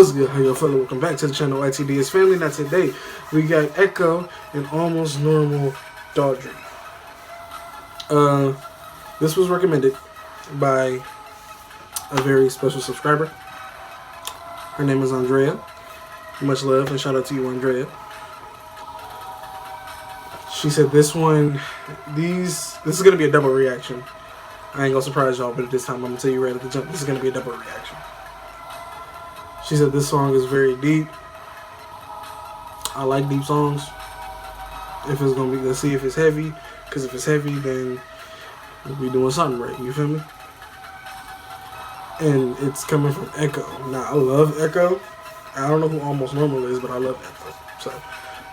What's good? How y'all feeling? Welcome back to the channel ITDS family. Now today we got Ekoh and Almost Normal Daudrie. This was recommended by a very special subscriber. Her name is Andrea. Much love and shout out to you, Andrea. She said this is gonna be a double reaction. I ain't gonna surprise y'all, but at this time I'm gonna tell you right at the jump, this is gonna be a double reaction. She said this song is very deep. I like deep songs. If it's gonna be, let's see if it's heavy. Because if it's heavy, then we'll be doing something right. You feel me? And it's coming from Ekoh. Now I love Ekoh. I don't know who Almost Normal is, but I love Ekoh. So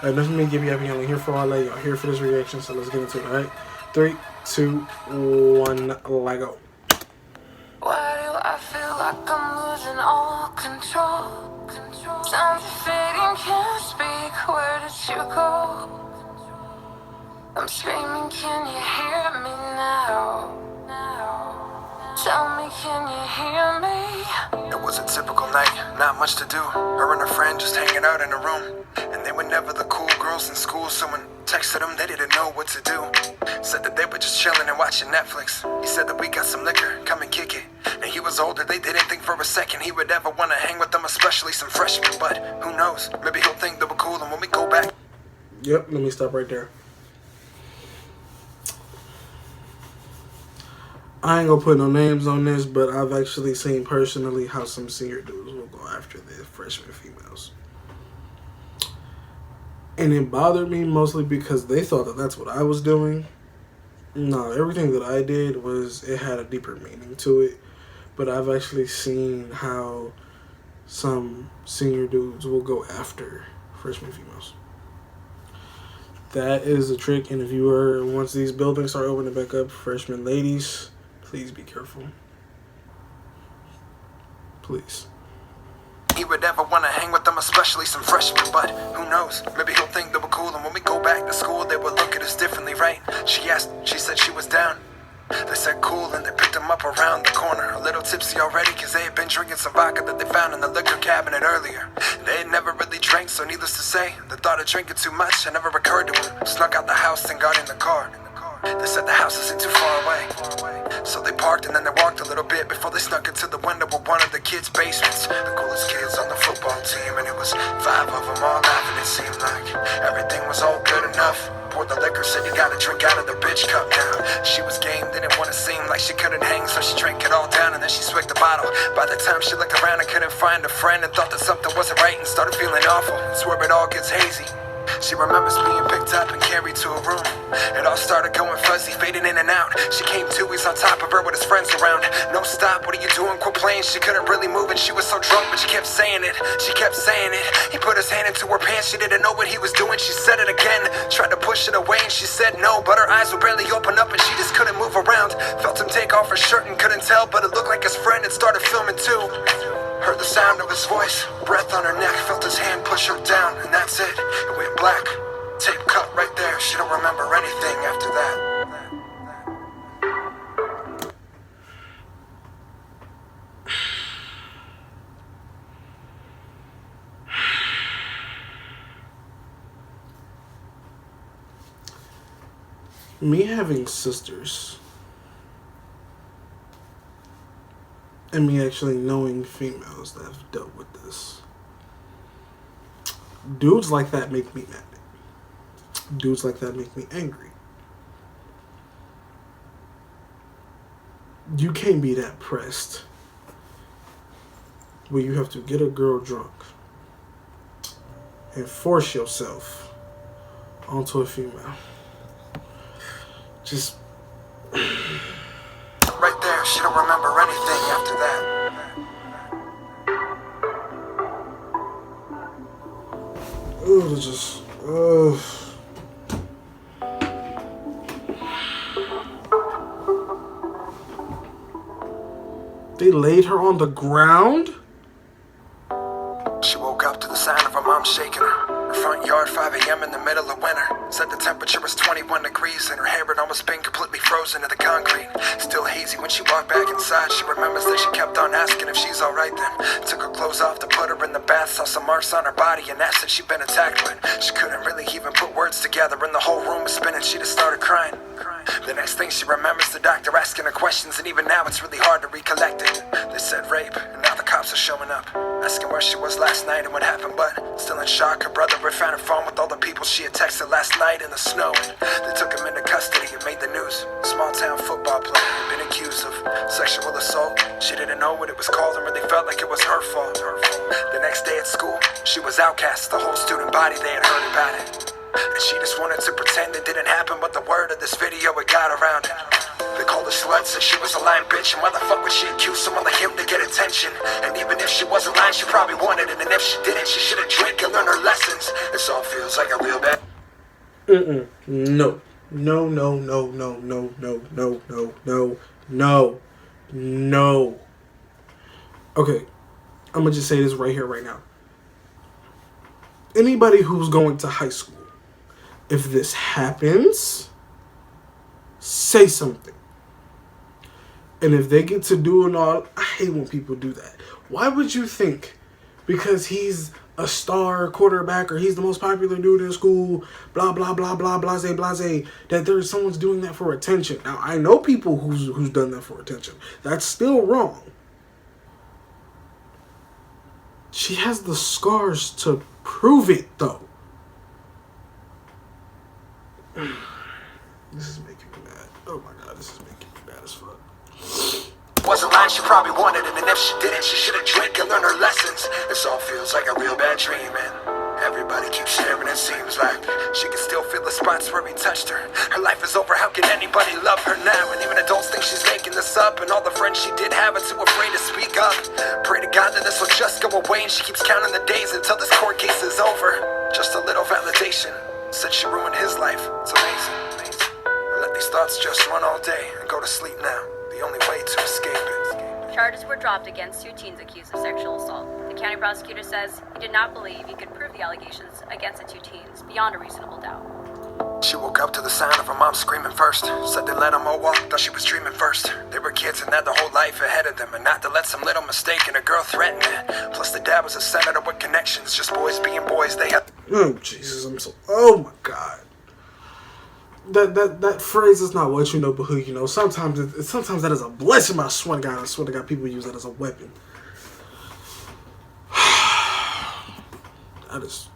enough of me giving y'all only here for all that. Y'all here for this reaction. So let's get into it. All right, 3, 2, 1, let go. Why do I feel like I'm losing all control? Sounds are fading, can't speak, where did you go? I'm screaming, can you hear me now? Tell me, can you hear me? It was a typical night, not much to do. Her and her friend just hanging out in a room. And they were never the cool girls in school. Someone texted them, they didn't know what to do. Said that they were just chilling and watching Netflix. He said that we got some liquor, come and kick it. And he was older, they didn't think for a second he would ever want to hang with them, especially some freshmen. But who knows, maybe he'll think they were cool. And when we go back... Yep, let me stop right there. I ain't gonna put no names on this, but I've actually seen personally how some senior dudes will go after the freshman females. And it bothered me mostly because they thought that that's what I was doing. No, everything that I did it had a deeper meaning to it. But I've actually seen how some senior dudes will go after freshman females. That is a trick, and if you are, once these buildings start opening back up, freshman ladies, please be careful. Please. He would ever want to hang with them, especially some freshmen. But who knows, maybe he'll think they were cool. And when we go back to school, they will look at us differently, right? She said she was down. They said cool, and they picked him up around the corner. A little tipsy already, cause they had been drinking some vodka that they found in the liquor cabinet earlier. They had never really drank, so needless to say, the thought of drinking too much had never occurred to them. Snuck out the house and got in the car. They said the house isn't too far away. So they parked and then they walked a little bit before they snuck into the window of one of the kids' basements. The coolest kids on the football team, and it was 5 of them all laughing. It seemed like everything was all good enough. Poured the liquor, said you gotta drink out of the bitch cup now. She was game, didn't want to seem like she couldn't hang, so she drank it all down and then she swigged the bottle. By the time she looked around and couldn't find a friend and thought that something wasn't right and started feeling awful. It's where it all gets hazy. She remembers being picked up and carried to a room. It all started going fuzzy, fading in and out. She came to, he's on top of her with his friends around. No, stop, what are you doing? Quit playing. She couldn't really move and she was so drunk, but she kept saying it. She kept saying it. He put his hand into her pants, she didn't know what he was doing. She said it again, tried to push it away and she said no, but her eyes would barely open up and she just couldn't move around. Felt him take off her shirt and couldn't tell, but it looked like his friend had started filming too. Heard the sound of his voice, breath on her neck, felt his hand push her down, and that's it. It went black. Tape cut right there. She don't remember anything after that. Me having sisters and me actually knowing females that have dealt with this, dudes like that make me mad. Dudes like that make me angry. You can't be that pressed where you have to get a girl drunk and force yourself onto a female. Just right there, she don't remember anything after that. Oh, just They laid her on the ground? She woke up to the sound of her mom shaking her. Her front yard, 5 a.m. in the middle of winter. Said the temperature was 21 degrees and her hair had almost been completely frozen to the concrete. Still hazy when she walked back inside. She remembers that she kept on asking if she's alright then. Took her clothes off to put her in the bath. Saw some marks on her body and asked if she'd been attacked. But she couldn't really even put words together. And the whole room was spinning. She just started crying. The next thing she remembers the doctor asking her questions. And even now it's really hard to recollect it. They said rape and now the cops are showing up, asking where she was last night and what happened. But still in shock, her brother had found her phone with all the people she had texted last night in the snow. They took him into custody and made the news. Small town football player had been accused of sexual assault. She didn't know what it was called and really felt like it was her fault. The next day at school, she was outcast. The whole student body, they had heard about it. And she just wanted to pretend it didn't happen, but the word of this video, it got around it. They called her slut, said she was a lying bitch. And why the fuck would she accuse someone like him to get attention? And even if she wasn't lying, she probably wanted it. And if she didn't, she should have drank and learned her lessons. This all feels like a real bad... No. No, no, no, no, no, no, no, no, no, no, no. Okay, I'm gonna just say this right here, right now. Anybody who's going to high school, if this happens, say something. And if they get to doing all, I hate when people do that. Why would you think because he's a star quarterback or he's the most popular dude in school, blah, blah, blah, blah, blase, blase, that there's someone's doing that for attention? Now, I know people who's done that for attention. That's still wrong. She has the scars to prove it, though. This is making me mad. Oh my god, this is making me mad as fuck. Wasn't lying, she probably wanted it. And if she didn't, she should have drank and learned her lessons. This all feels like a real bad dream, and everybody keeps staring, it seems like she can still feel the spots where he touched her. Her life is over, how can anybody love her now? And even adults think she's making this up, and all the friends she did have are too afraid to speak up. Pray to God that this will just go away, and she keeps counting the days until this court case is over. Just a little validation, said she ruined his life. It's amazing. Let these thoughts just run all day and go to sleep now. The only way to escape it. Charges were dropped against 2 teens accused of sexual assault. The county prosecutor says he did not believe he could prove the allegations against the 2 teens beyond a reasonable doubt. She woke up to the sound of her mom screaming first. Said they let them all walk, thought she was dreaming first. They were kids and had the whole life ahead of them, and not to let some little mistake and a girl threaten it. Plus the dad was a senator with connections, just boys being boys. They had... Oh Jesus, oh my god. That phrase is not what you know, but who you know. Sometimes that is a blessing. I swear to God, people use that as a weapon. That is.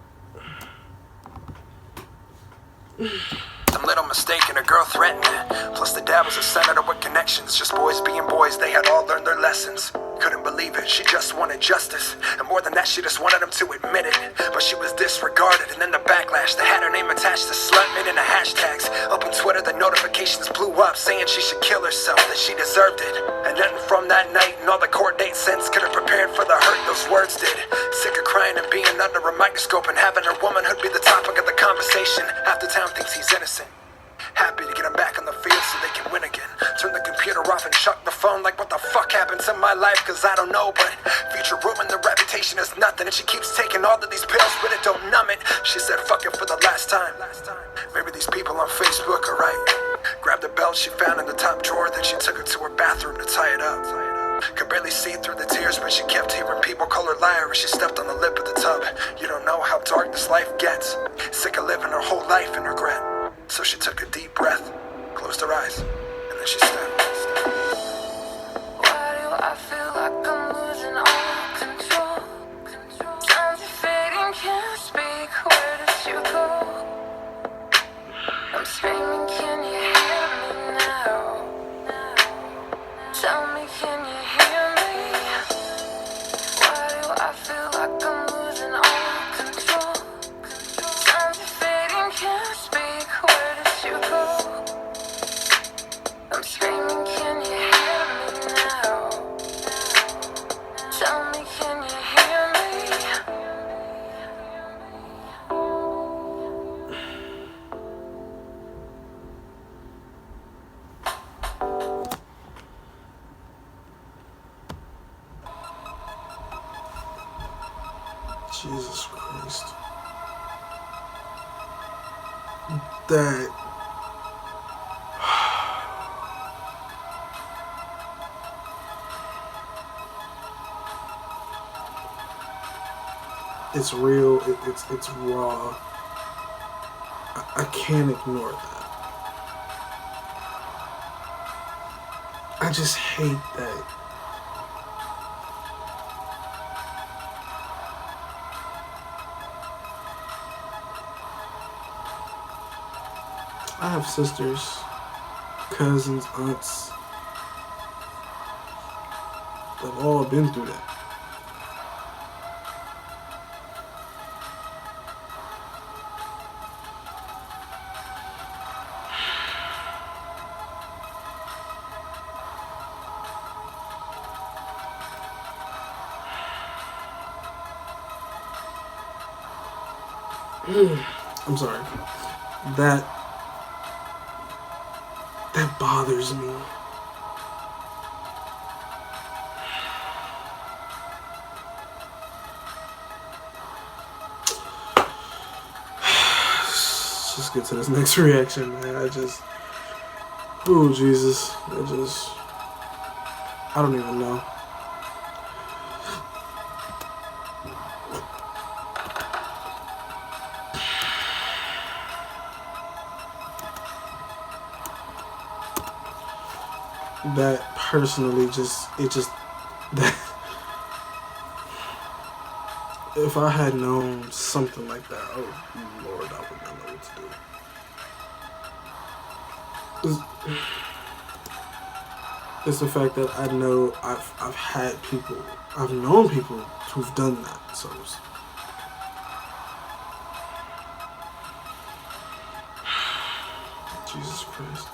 Some little mistake and a girl threatened it. Plus the dad was a senator with connections, just boys being boys. They had all learned their lessons. Couldn't believe it, she just wanted justice. And more than that, she just wanted him to admit it. But she was disregarded, and then the backlash. They had her name attached to slutman and the hashtags. Up on Twitter, the notifications blew up, saying she should kill herself, that she deserved it. And nothing from that night and all the court dates since could have prepared for the hurt those words did. Sick of crying and being under a microscope and having her womanhood be the topic of the conversation. Half the town thinks he's innocent. Happy to get him back on the field so they can win again. Turn the computer off and chuck the phone like what the fuck happened to my life, cause I don't know. But future ruin, the reputation is nothing. And she keeps taking all of these pills but it don't numb it. She said fuck it for the last time. Maybe these people on Facebook are right. Grabbed the belt she found in the top drawer, then she took it to her bathroom to tie it up. Could barely see through the tears, but she kept hearing people call her liar as she stepped on the lip of the tub. You don't know how dark this life gets. Sick of living her whole life in regret. So she took a deep breath, closed her eyes, and then she stepped. Why do I feel like I'm losing all control? Time's fading, can't speak, where did you go? I'm screaming, can you hear me now? Tell me, can you hear me? Why do I feel like I'm losing all control? Time's fading, can't speak, where did you go? I'm screaming, can you hear me now? Tell me, can you hear me? Jesus Christ. that it's real, it's raw. I can't ignore that. I just hate that. I have sisters, cousins, aunts. They've all been through that. I'm sorry. That bothers me. Let's just get to this next reaction, man. Oh Jesus. I don't even know. That personally that if I had known something like that, oh Lord, I would not know what to do. It's the fact that I know I've known people who've done that. So Jesus Christ.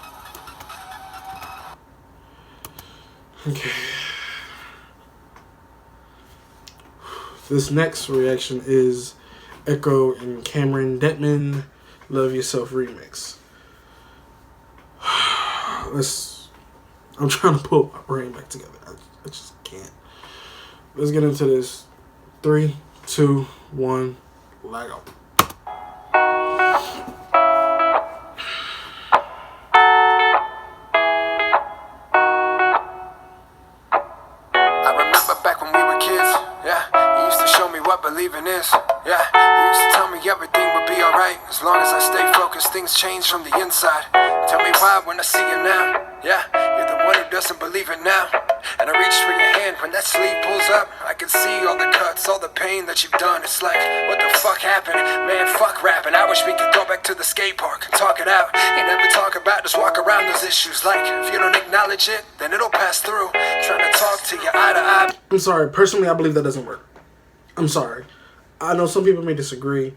Okay. This next reaction is Ekoh and Cameron Dettman, Love Yourself remix. I'm trying to pull my brain back together. I just can't. Let's get into this. 3, 2, 1, lag out. Believing is, yeah. You used to tell me everything would be alright as long as I stay focused. Things change from the inside. Tell me why when I see you now. Yeah, you're the one who doesn't believe it now. And I reach for your hand when that sleeve pulls up. I can see all the cuts, all the pain that you've done. It's like, what the fuck happened? Man, fuck rapping. I wish we could go back to the skate park and talk it out. You never talk about, just walk around those issues. Like, if you don't acknowledge it, then it'll pass through. Trying to talk to you eye to eye. I'm sorry, personally I believe that doesn't work. I'm sorry. I know some people may disagree.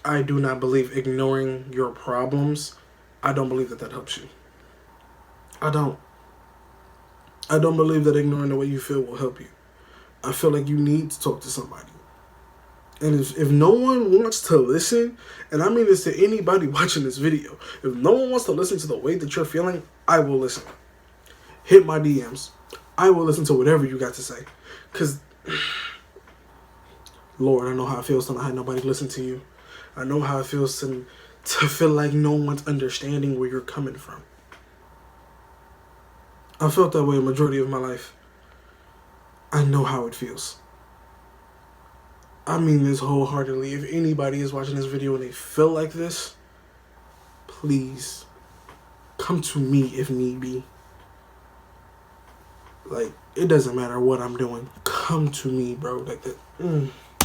I do not believe ignoring your problems. I don't believe that helps you. I don't believe that ignoring the way you feel will help you. I feel like you need to talk to somebody. And if no one wants to listen, and I mean this to anybody watching this video, if no one wants to listen to the way that you're feeling, I will listen. Hit my DMs. I will listen to whatever you got to say. Because Lord, I know how it feels to not have nobody listen to you. I know how it feels to feel like no one's understanding where you're coming from. I felt that way a majority of my life. I know how it feels. I mean this wholeheartedly. If anybody is watching this video and they feel like this, please come to me if need be. Like, it doesn't matter what I'm doing. Come to me, bro. Like that.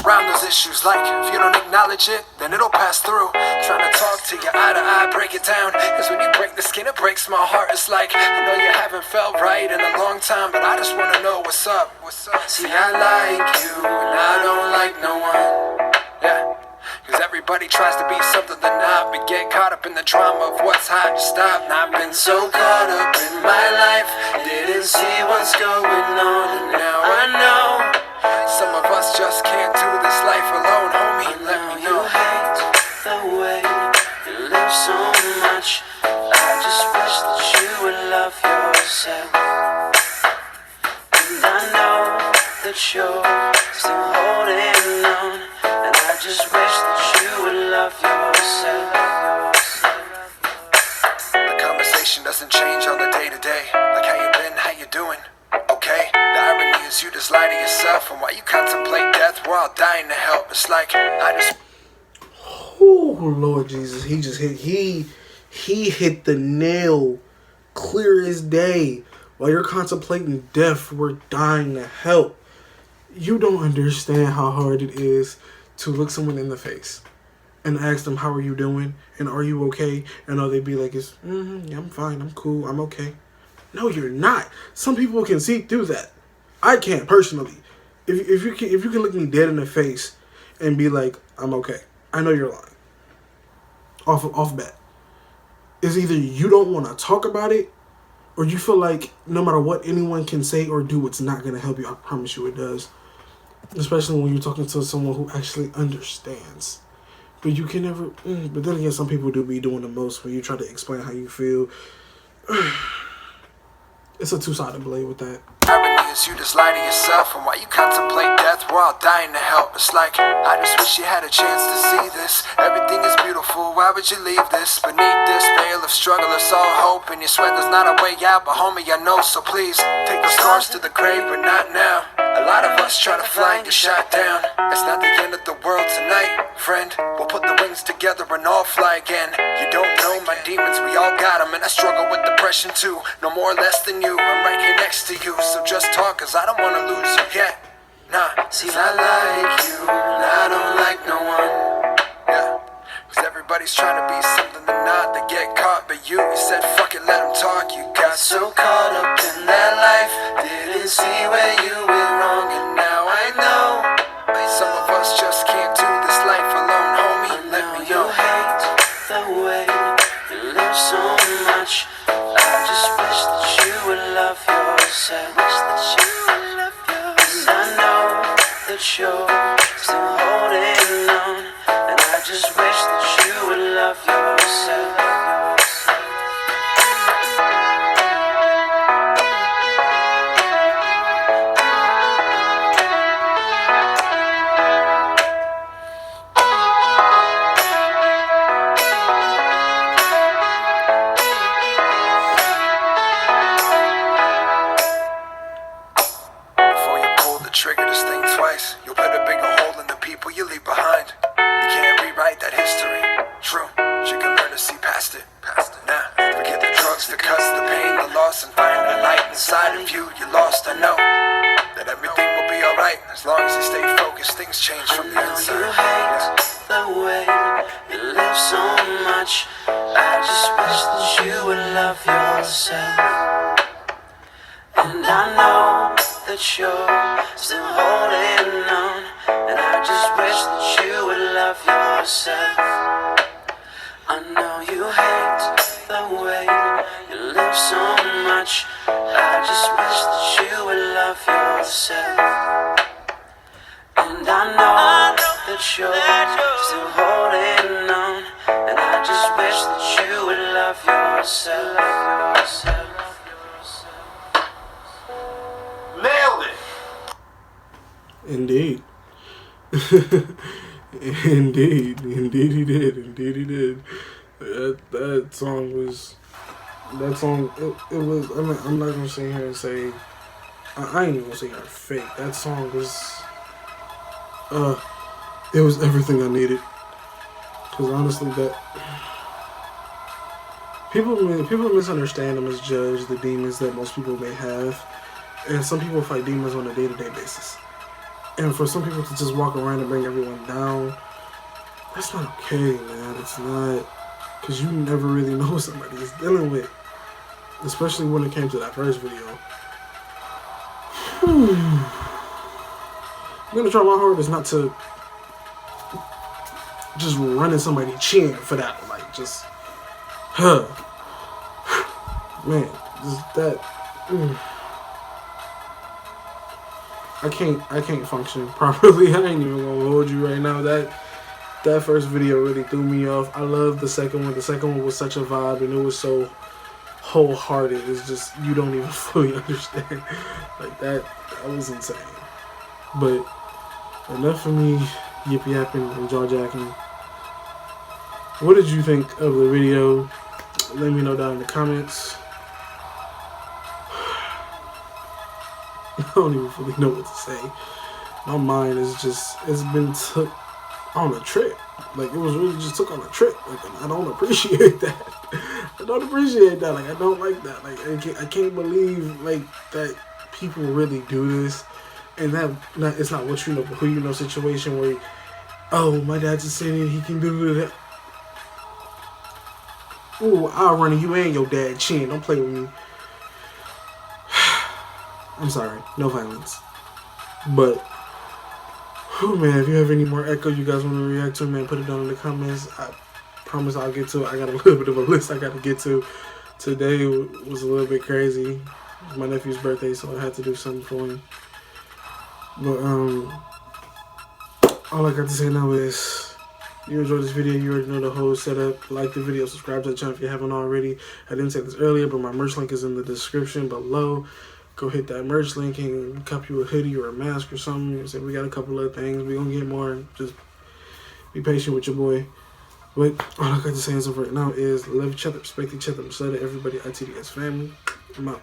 Around those issues, like, if you don't acknowledge it, then it'll pass through. Trying to talk to you eye to eye, break it down. Cause when you break the skin, it breaks my heart. It's like, I know you haven't felt right in a long time, but I just wanna know what's up. See, I like you, and I don't like no one. Yeah. Cause everybody tries to be something they're not, but get caught up in the drama of what's hot. Stop, I've been so caught up in my life, didn't see what's going on, and now I know. Some of us just can't do this life alone, homie. Let me know. You hate the way you live so much. I just wish that you would love yourself. And I know that you're still holding on, and I just wish that you would love yourself. contemplate death, we're all dying to help. It's like I just. Oh Lord Jesus, he just hit he hit the nail clear as day. While you're contemplating death, we're dying to help. You don't understand how hard it is to look someone in the face and ask them, how are you doing? And are you okay? And they'd be like, yeah, I'm fine, I'm cool, I'm okay. No, you're not. Some people can see through that. I can't personally. If you can look me dead in the face and be like, I'm okay, I know you're lying. Off bat. It's either you don't want to talk about it, or you feel like no matter what anyone can say or do, it's not going to help you. I promise you it does. Especially when you're talking to someone who actually understands. But you can never... but then again, some people do be doing the most when you try to explain how you feel. It's a two-sided blade with that. Irony is you just lie to yourself, and while you contemplate death, we're all dying to help. It's like, I just wish you had a chance to see this. Everything is beautiful, why would you leave this? Beneath this veil of struggle, it's all hope, and you swear there's not a way out, but homie, I know, so please, take the stars to the grave, but not now. A lot of us try to fly and get shot down. It's not the end of the world tonight, friend. We'll put the wings together and all fly again. You don't know my demons, we all got them, and I struggle with depression too. No more or less than you, I'm right here next to you, so just talk, cause I don't wanna lose you yet. Nah, see, I like you, and I don't like no one. Yeah, cause everybody's trying to be something they're not. They get caught, but you said fuck it, let them talk. You got so caught up in that life, didn't see where you went wrong, and now I know. Some of us just can't do this life alone, homie. Let me know. You hate the way you live so much. I just wish that you would love yourself. And I know that you're still holding on, and I just wish that you would love yourself. Trigger this thing twice. You'll put a bigger hole in the people you leave behind. You can't rewrite that history. True, but you can learn to see past it. Nah, forget the drugs, the cuts, the pain, the loss, and find the light inside of you. You lost, I know that everything will be alright as long as you stay focused. Things change from the inside. You hate the way you live so much. I just wish that you would love yourself. And I know that you're still holding on, and I just wish that you would love yourself. I know you hate the way you live so much. I just wish that you would love yourself. And I know that you're still holding on, and I just wish that you would love yourself. Indeed. Indeed he did. That song was, it was, I'm not gonna sit here and say, I ain't even gonna say you're fake. That song was, it was everything I needed. Cause honestly, that, people misunderstand and misjudge the demons that most people may have. And some people fight demons on a day-to-day basis. And for some people to just walk around and bring everyone down, that's not okay, man. It's not. Because you never really know what somebody is dealing with. Especially when it came to that first video. I'm going to try my hardest not to just run in somebody's chin for that. Like, just, man, just that. I can't function properly. I ain't even gonna hold you right now. That first video really threw me off. I love the second one. The second one was such a vibe, and it was so wholehearted. It's just, you don't even fully understand. Like that was insane. But enough of me yip yapping and jaw jacking. What did you think of the video? Let me know down in the comments. I don't even really know what to say. My mind is just, it's been took on a trip. Like, it was really just took on a trip. Like, I don't appreciate that. I don't appreciate that. Like, I don't like that. Like, I can't believe, like, that people really do this. And that it's not what you know, but who you know situation where, oh, my dad's a sinner, he can do that. Ooh, I'll run you and your dad chin. Don't play with me. I'm sorry. No violence. But, oh man, if you have any more Ekoh you guys want to react to, man, put it down in the comments. I promise I'll get to it. I got a little bit of a list I got to get to. Today was a little bit crazy. It was my nephew's birthday, so I had to do something for him. But, all I got to say now is, you enjoyed this video, you already know the whole setup. Like the video, subscribe to the channel if you haven't already. I didn't say this earlier, but my merch link is in the description below. Go hit that merch link and cop you a hoodie or a mask or something. So we got a couple of things. We're going to get more. Just be patient with your boy. But all I got to say as of right now is love each other, respect each other, everybody, ITDS family. I'm out.